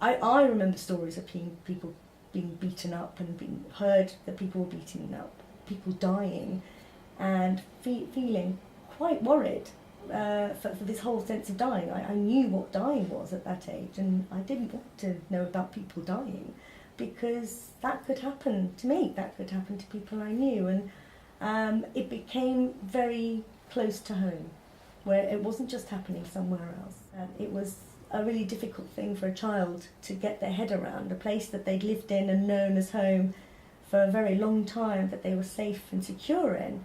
I remember stories of people being beaten up and being heard that people were beaten up, people dying, and feeling quite worried for this whole sense of dying. I knew what dying was at that age, and I didn't want to know about people dying, because that could happen to me, that could happen to people I knew, and it became very close to home, where it wasn't just happening somewhere else. It was a really difficult thing for a child to get their head around, a place that they'd lived in and known as home for a very long time, that they were safe and secure in,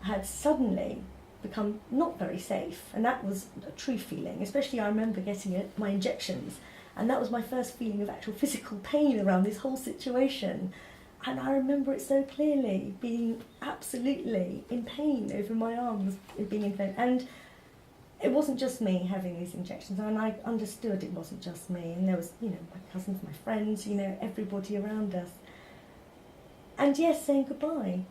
had suddenly become not very safe. And that was a true feeling, especially I remember getting my injections, and that was my first feeling of actual physical pain around this whole situation. And I remember it so clearly, being absolutely in pain over my arms, being in pain. And it wasn't just me having these injections, and I understood it wasn't just me, and there was, my cousins, my friends, everybody around us. And yes, saying goodbye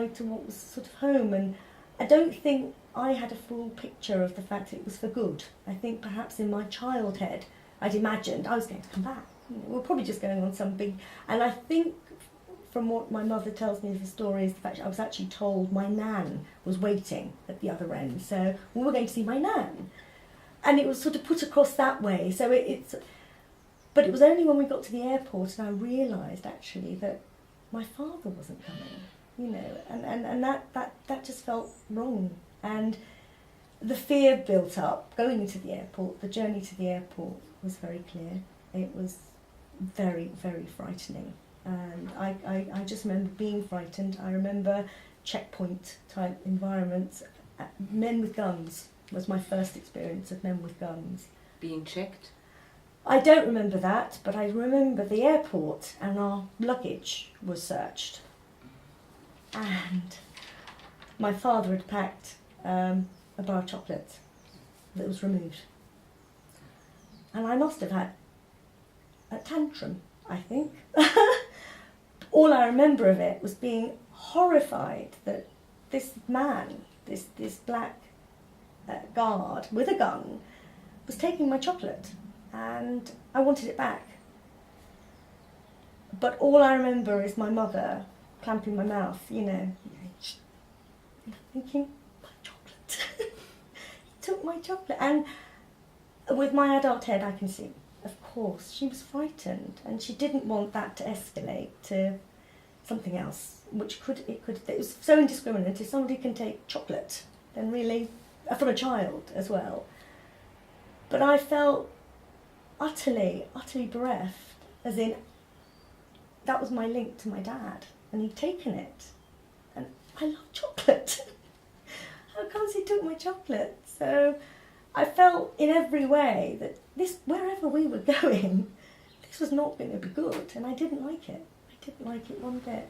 to what was sort of home. And I don't think I had a full picture of the fact that it was for good. I think perhaps in my child head, I'd imagined I was going to come back. We're probably just going on some big, and I think from what my mother tells me of the story is the fact that I was actually told my nan was waiting at the other end, so we were going to see my nan, and it was sort of put across that way. So but it was only when we got to the airport and I realised actually that my father wasn't coming, and that just felt wrong, and the fear built up going into the airport. The journey to the airport was very clear. It was very, very frightening. And I just remember being frightened. I remember checkpoint type environments. Men with guns was my first experience of men with guns. Being checked? I don't remember that, but I remember the airport and our luggage was searched. And my father had packed a bar of chocolate that was removed. And I must have had a tantrum, I think. All I remember of it was being horrified that this man, this black guard with a gun, was taking my chocolate, and I wanted it back. But all I remember is my mother clamping my mouth, thinking, my chocolate. He took my chocolate. And with my adult head, I can see, of course, she was frightened, and she didn't want that to escalate to something else, it was so indiscriminate. If somebody can take chocolate, then really, from a child as well. But I felt utterly, utterly bereft, as in, that was my link to my dad, and he'd taken it, and I love chocolate. How comes he took my chocolate? So I felt in every way that wherever we were going, this was not going to be good, and I didn't like it. I didn't like it one bit.